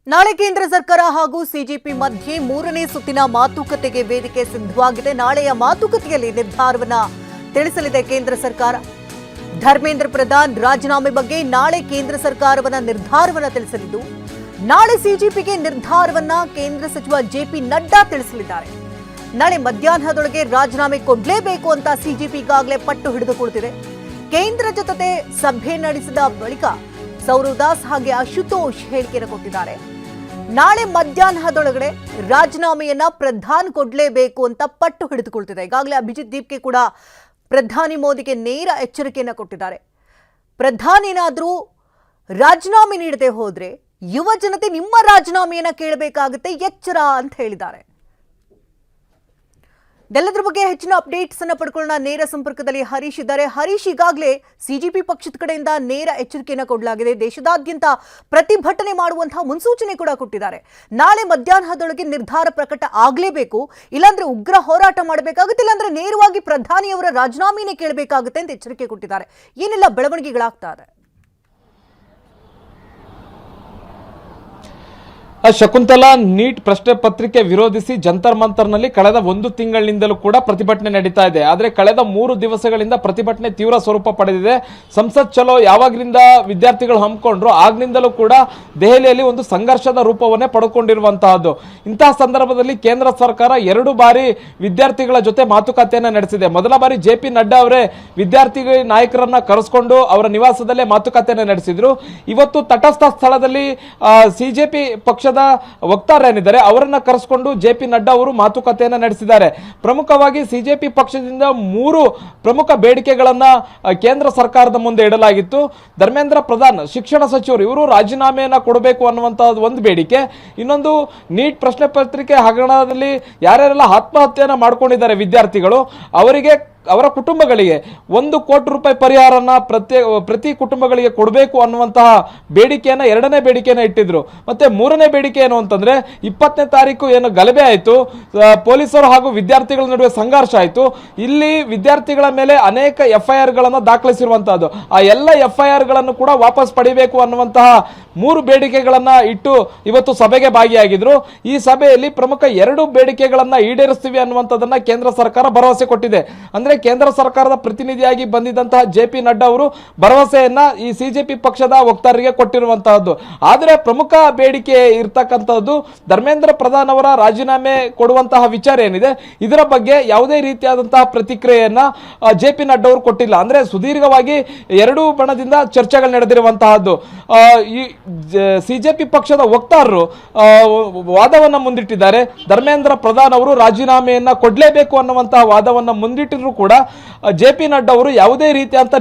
ನಾಳೆ ಕೇಂದ್ರ ಸರ್ಕಾರ ಹಾಗೂ ಸಿಜೆಪಿ ಮಧ್ಯೆ ಮೂರನೇ ಸುತ್ತಿನ ಮಾತುಕತೆಗೆ ವೇದಿಕೆ ಸಿದ್ಧವಾಗಿದೆ. ನಾಳೆಯ ಮಾತುಕತೆಯಲ್ಲಿ ನಿರ್ಧಾರವನ್ನ ತಿಳಿಸಲಿದೆ ಕೇಂದ್ರ ಸರ್ಕಾರ. ಧರ್ಮೇಂದ್ರ ಪ್ರಧಾನ್ ರಾಜೀನಾಮೆ ಬಗ್ಗೆ ನಾಳೆ ಕೇಂದ್ರ ಸರ್ಕಾರವನ್ನ ನಿರ್ಧಾರವನ್ನ ತಿಳಿಸಲಿದ್ದು, ನಾಳೆ ಸಿಜೆಪಿಗೆ ನಿರ್ಧಾರವನ್ನ ಕೇಂದ್ರ ಸಚಿವ ಜೆಪಿ ನಡ್ಡಾ ತಿಳಿಸಲಿದ್ದಾರೆ. ನಾಳೆ ಮಧ್ಯಾಹ್ನದೊಳಗೆ ರಾಜೀನಾಮೆ ಕೊಡಲೇಬೇಕು ಅಂತ ಸಿಜೆಪಿ ಈಗಾಗಲೇ ಪಟ್ಟು ಹಿಡಿದುಕೊಳ್ತಿದೆ. ಕೇಂದ್ರ ಜೊತೆ ಸಭೆ ನಡೆಸಿದ ಬಳಿಕ ಸೌರವ್ ಹಾಗೆ ಅಶುತೋಷ್ ಹೇಳಿಕೆಯನ್ನು ಕೊಟ್ಟಿದ್ದಾರೆ. ನಾಳೆ ಮಧ್ಯಾಹ್ನದೊಳಗಡೆ ರಾಜೀನಾಮೆಯನ್ನ ಪ್ರಧಾನಿ ಕೊಡಲೇಬೇಕು ಅಂತ ಪಟ್ಟು ಹಿಡಿದುಕೊಳ್ತಿದೆ. ಈಗಾಗಲೇ ಅಭಿಜಿತ್ ದೀಪ್ಗೆ ಕೂಡ ಪ್ರಧಾನಿ ಮೋದಿಗೆ ನೇರ ಎಚ್ಚರಿಕೆಯನ್ನ ಕೊಟ್ಟಿದ್ದಾರೆ. ಪ್ರಧಾನಿ ಏನಾದರೂ ರಾಜೀನಾಮೆ ನೀಡದೆ ಹೋದ್ರೆ ಯುವ ಜನತೆ ನಿಮ್ಮ ರಾಜೀನಾಮೆಯನ್ನ ಕೇಳಬೇಕಾಗುತ್ತೆ, ಎಚ್ಚರ ಅಂತ ಹೇಳಿದ್ದಾರೆ. ಇದೆಲ್ಲದರ ಬಗ್ಗೆ ಹೆಚ್ಚಿನ ಅಪ್ಡೇಟ್ಸ್ ಅನ್ನ ಪಡ್ಕೊಳ್ಳೋಣ. ನೇರ ಸಂಪರ್ಕದಲ್ಲಿ ಹರೀಶ್ ಇದ್ದಾರೆ. ಹರೀಶ್, ಈಗಾಗಲೇ ಸಿಜೆಪಿ ಪಕ್ಷದ ಕಡೆಯಿಂದ ನೇರ ಎಚ್ಚರಿಕೆಯನ್ನು ಕೊಡಲಾಗಿದೆ. ದೇಶದಾದ್ಯಂತ ಪ್ರತಿಭಟನೆ ಮಾಡುವಂತಹ ಮುನ್ಸೂಚನೆ ಕೂಡ ಕೊಟ್ಟಿದ್ದಾರೆ. ನಾಳೆ ಮಧ್ಯಾಹ್ನದೊಳಗೆ ನಿರ್ಧಾರ ಪ್ರಕಟ ಆಗಲೇಬೇಕು, ಇಲ್ಲಾಂದ್ರೆ ಉಗ್ರ ಹೋರಾಟ ಮಾಡಬೇಕಾಗುತ್ತೆ, ಇಲ್ಲಾಂದ್ರೆ ನೇರವಾಗಿ ಪ್ರಧಾನಿಯವರ ರಾಜೀನಾಮೆಯನ್ನೇ ಕೇಳಬೇಕಾಗುತ್ತೆ ಅಂತ ಎಚ್ಚರಿಕೆ ಕೊಟ್ಟಿದ್ದಾರೆ. ಏನೆಲ್ಲ ಬೆಳವಣಿಗೆಗಳಾಗ್ತಾ ಇದೆ? ಶಕುಂತಲಾ, ನೀಟ್ ಪ್ರಶ್ನೆ ಪತ್ರಿಕೆ ವಿರೋಧಿಸಿ ಜಂತರ್ ಮಂತರ್ನಲ್ಲಿ ಕಳೆದ 1 ತಿಂಗಳಿನಿಂದಲೂ ಕೂಡ ಪ್ರತಿಭಟನೆ ನಡೀತಾ ಇದೆ. ಆದರೆ ಕಳೆದ 3 ದಿವಸಗಳಿಂದ ಪ್ರತಿಭಟನೆ ತೀವ್ರ ಸ್ವರೂಪ ಪಡೆದಿದೆ. ಸಂಸತ್ ಚಲೋ ಯಾವಾಗಲಿಂದ ವಿದ್ಯಾರ್ಥಿಗಳು ಹಮ್ಮಿಕೊಂಡ್ರು ಆಗ್ನಿಂದಲೂ ಕೂಡ ದೆಹಲಿಯಲ್ಲಿ ಒಂದು ಸಂಘರ್ಷದ ರೂಪವನ್ನೇ ಪಡೆದುಕೊಂಡಿರುವಂತಹದ್ದು. ಇಂತಹ ಸಂದರ್ಭದಲ್ಲಿ ಕೇಂದ್ರ ಸರ್ಕಾರ 2 ಬಾರಿ ವಿದ್ಯಾರ್ಥಿಗಳ ಜೊತೆ ಮಾತುಕತೆಯನ್ನು ನಡೆಸಿದೆ. ಮೊದಲ ಬಾರಿ ಜೆಪಿ ನಡ್ಡಾ ಅವರೇ ವಿದ್ಯಾರ್ಥಿ ನಾಯಕರನ್ನ ಕರೆಸಿಕೊಂಡು ಅವರ ನಿವಾಸದಲ್ಲೇ ಮಾತುಕತೆಯನ್ನು ನಡೆಸಿದ್ರು. ಇವತ್ತು ತಟಸ್ಥ ಸ್ಥಳದಲ್ಲಿ ಸಿಜೆಪಿ ಪಕ್ಷದ ವಕ್ತಾರರೇನಿದ್ದಾರೆ ಅವರನ್ನ ಕರೆಸಿಕೊಂಡು ಜೆಪಿ ನಡ್ಡಾ ಅವರು ಮಾತುಕತೆಯನ್ನು ನಡೆಸಿದ್ದಾರೆ. ಪ್ರಮುಖವಾಗಿ ಸಿಜೆಪಿ ಪಕ್ಷದಿಂದ 3 ಪ್ರಮುಖ ಬೇಡಿಕೆಗಳನ್ನ ಕೇಂದ್ರ ಸರ್ಕಾರದ ಮುಂದೆ ಇಡಲಾಗಿತ್ತು. ಧರ್ಮೇಂದ್ರ ಪ್ರಧಾನ್ ಶಿಕ್ಷಣ ಸಚಿವರು ಇವರು ರಾಜೀನಾಮೆಯನ್ನ ಕೊಡಬೇಕು ಅನ್ನುವಂತಹ ಒಂದು ಬೇಡಿಕೆ. ಇನ್ನೊಂದು, ನೀಟ್ ಪ್ರಶ್ನೆ ಪತ್ರಿಕೆ ಹಗರಣದಲ್ಲಿ ಯಾರ್ಯಾರೆಲ್ಲ ಆತ್ಮಹತ್ಯೆಯನ್ನ ಮಾಡ್ಕೊಂಡಿದ್ದಾರೆ ವಿದ್ಯಾರ್ಥಿಗಳು, ಅವರಿಗೆ ಅವರ ಕುಟುಂಬಗಳಿಗೆ 1 ಕೋಟಿ ರೂಪಾಯಿ ಪರಿಹಾರನ ಪ್ರತಿ ಕುಟುಂಬಗಳಿಗೆ ಕೊಡಬೇಕು ಅನ್ನುವಂತಹ ಬೇಡಿಕೆಯನ್ನ 2ನೇ ಬೇಡಿಕೆಯನ್ನ ಇಟ್ಟಿದ್ರು. ಮತ್ತೆ 3ನೇ ಬೇಡಿಕೆ ಏನು ಅಂತಂದ್ರೆ 20ನೇ ತಾರೀಕು ಏನು ಗಲಭೆ ಆಯಿತು, ಪೊಲೀಸರು ಹಾಗೂ ವಿದ್ಯಾರ್ಥಿಗಳ ನಡುವೆ ಸಂಘರ್ಷ ಆಯಿತು. ಇಲ್ಲಿ ವಿದ್ಯಾರ್ಥಿಗಳ ಮೇಲೆ ಅನೇಕ FIR ಗಳನ್ನ ದಾಖಲಿಸಿರುವಂತಹದ್ದು. ಆ ಎಲ್ಲ FIR ಗಳನ್ನು ಕೂಡ ವಾಪಸ್ ಪಡಿಬೇಕು ಅನ್ನುವಂತಹ 3 ಬೇಡಿಕೆಗಳನ್ನ ಇಟ್ಟು ಇವತ್ತು ಸಭೆಗೆ ಭಾಗಿಯಾಗಿದ್ರು. ಈ ಸಭೆಯಲ್ಲಿ ಪ್ರಮುಖ 2 ಬೇಡಿಕೆಗಳನ್ನ ಈಡೇರಿಸ್ತೀವಿ ಅನ್ನುವಂಥದ್ದನ್ನ ಕೇಂದ್ರ ಸರ್ಕಾರ ಭರವಸೆ ಕೊಟ್ಟಿದೆ. ಅಂದ್ರೆ ಕೇಂದ್ರ ಸರ್ಕಾರದ ಪ್ರತಿನಿಧಿಯಾಗಿ ಬಂದಿದ್ದಂತಹ ಜೆಪಿ ನಡ್ಡಾ ಅವರು ಭರವಸೆಯನ್ನ ಈ ಸಿಜೆಪಿ ಪಕ್ಷದ ವಕ್ತಾರರಿಗೆ ಕೊಟ್ಟಿರುವಂತಹದ್ದು. ಆದರೆ ಪ್ರಮುಖ ಬೇಡಿಕೆ ಇರ್ತಕ್ಕಂಥದ್ದು ಧರ್ಮೇಂದ್ರ ಪ್ರಧಾನ್ ಅವರ ರಾಜೀನಾಮೆ ಕೊಡುವಂತಹ ವಿಚಾರ ಏನಿದೆ, ಇದರ ಬಗ್ಗೆ ಯಾವುದೇ ರೀತಿಯಾದಂತಹ ಪ್ರತಿಕ್ರಿಯೆಯನ್ನ ಜೆಪಿ ನಡ್ಡಾ ಅವರು ಕೊಟ್ಟಿಲ್ಲ. ಅಂದ್ರೆ ಸುದೀರ್ಘವಾಗಿ 2 ಬಣದಿಂದ ಚರ್ಚೆಗಳು ನಡೆದಿರುವಂತಹದ್ದು. ಈ ಸಿಜೆಪಿ ಪಕ್ಷದ ವಕ್ತಾರರು ವಾದವನ್ನ ಮುಂದಿಟ್ಟಿದ್ದಾರೆ. ಧರ್ಮೇಂದ್ರ ಪ್ರಧಾನ್ ಅವರು ರಾಜೀನಾಮೆಯನ್ನ ಕೊಡಲೇಬೇಕು ಅನ್ನುವಂತಹ ವಾದವನ್ನ ಮುಂದಿಟ್ಟಿದ್ರು ಕೂಡ ಜೆಪಿ ನಡ್ಡಾ ಅವರು ಯಾವುದೇ ರೀತಿಯಂತ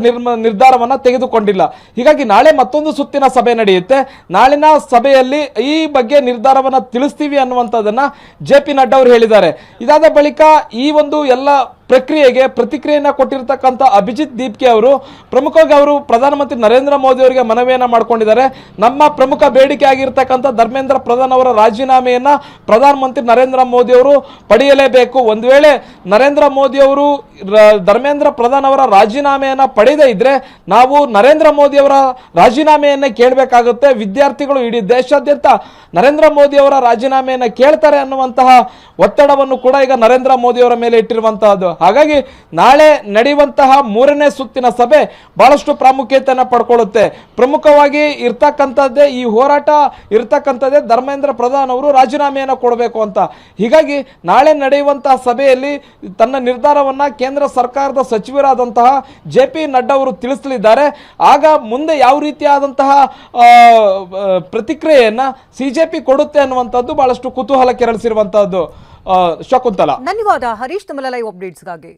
ನಿರ್ಧಾರವನ್ನ ತೆಗೆದುಕೊಂಡಿಲ್ಲ. ಹೀಗಾಗಿ ನಾಳೆ ಮತ್ತೊಂದು ಸುತ್ತಿನ ಸಭೆ ನಡೆಯುತ್ತೆ. ನಾಳಿನ ಸಭೆಯಲ್ಲಿ ಈ ಬಗ್ಗೆ ನಿರ್ಧಾರವನ್ನ ತಿಳಿಸ್ತೀವಿ ಅನ್ನುವಂಥದ್ದನ್ನ ಜೆಪಿ ನಡ್ಡಾ ಅವರು ಹೇಳಿದ್ದಾರೆ. ಇದಾದ ಬಳಿಕ ಈ ಒಂದು ಎಲ್ಲ ಪ್ರಕ್ರಿಯೆಗೆ ಪ್ರತಿಕ್ರಿಯೆಯನ್ನ ಕೊಟ್ಟಿರತಕ್ಕಂಥ ಅಭಿಜಿತ್ ದೀಪ್ಗೆ ಅವರು ಪ್ರಮುಖವಾಗಿ ಅವರು ಪ್ರಧಾನಮಂತ್ರಿ ನರೇಂದ್ರ ಮೋದಿ ಅವರಿಗೆ ಮನವಿಯನ್ನ ಮಾಡಿಕೊಂಡಿದ್ದಾರೆ. ನಮ್ಮ ಪ್ರಮುಖ ಬೇಡಿಕೆ ಆಗಿರ್ತಕ್ಕಂಥ ಧರ್ಮೇಂದ್ರ ಪ್ರಧಾನ್ ಅವರ ರಾಜೀನಾಮೆಯನ್ನ ಪ್ರಧಾನಮಂತ್ರಿ ನರೇಂದ್ರ ಮೋದಿ ಅವರು ಪಡೆಯಲೇಬೇಕು. ಒಂದು ವೇಳೆ ನರೇಂದ್ರ ಮೋದಿ ಅವರು ಧರ್ಮೇಂದ್ರ ಪ್ರಧಾನ್ ಅವರ ರಾಜೀನಾಮೆಯನ್ನ ಪಡೆಯದೇ ಇದ್ರೆ ನಾವು ನರೇಂದ್ರ ಮೋದಿ ಅವರ ರಾಜೀನಾಮೆಯನ್ನ ಕೇಳಬೇಕಾಗುತ್ತೆ. ವಿದ್ಯಾರ್ಥಿಗಳು ಇಡೀ ದೇಶಾದ್ಯಂತ ನರೇಂದ್ರ ಮೋದಿ ಅವರ ರಾಜೀನಾಮೆಯನ್ನ ಕೇಳ್ತಾರೆ ಅನ್ನುವಂತಹ ಒತ್ತಡವನ್ನು ಕೂಡ ಈಗ ನರೇಂದ್ರ ಮೋದಿ ಅವರ ಮೇಲೆ ಇಟ್ಟಿರುವಂತಹದ್ದು. ಹಾಗಾಗಿ ನಾಳೆ ನಡೆಯುವಂತಹ 3ನೇ ಸುತ್ತಿನ ಸಭೆ ಬಹಳಷ್ಟು ಪ್ರಾಮುಖ್ಯತೆಯನ್ನು ಪಡ್ಕೊಳ್ಳುತ್ತೆ. ಪ್ರಮುಖವಾಗಿ ಇರ್ತಕ್ಕಂಥದ್ದೇ ಈ ಹೋರಾಟ ಇರ್ತಕ್ಕಂಥದ್ದೇ ಧರ್ಮೇಂದ್ರ ಪ್ರಧಾನ್ ಅವರು ರಾಜೀನಾಮೆಯನ್ನು ಕೊಡಬೇಕು ಅಂತ. ಹೀಗಾಗಿ ನಾಳೆ ನಡೆಯುವಂತಹ ಸಭೆಯಲ್ಲಿ ತನ್ನ ನಿರ್ಧಾರವನ್ನ ಕೇಂದ್ರ ಸರ್ಕಾರದ ಸಚಿವರಾದಂತಹ ಜೆಪಿ ನಡ್ಡಾ ಅವರು ತಿಳಿಸಲಿದ್ದಾರೆ. ಆಗ ಮುಂದೆ ಯಾವ ರೀತಿಯಾದಂತಹ ಪ್ರತಿಕ್ರಿಯೆಯನ್ನ ಸಿಜೆಪಿ ಕೊಡುತ್ತೆ ಅನ್ನುವಂಥದ್ದು ಬಹಳಷ್ಟು ಕುತೂಹಲ ಕೆರಳಿಸಿರುವಂತಹದ್ದು. ಶಕುಂತಲಾ, ಧನ್ಯವಾದ ಹರೀಶ್, ತಮ್ಮ ಲೈವ್ ಅಪ್ಡೇಟ್ಸ್ಗಾಗಿ.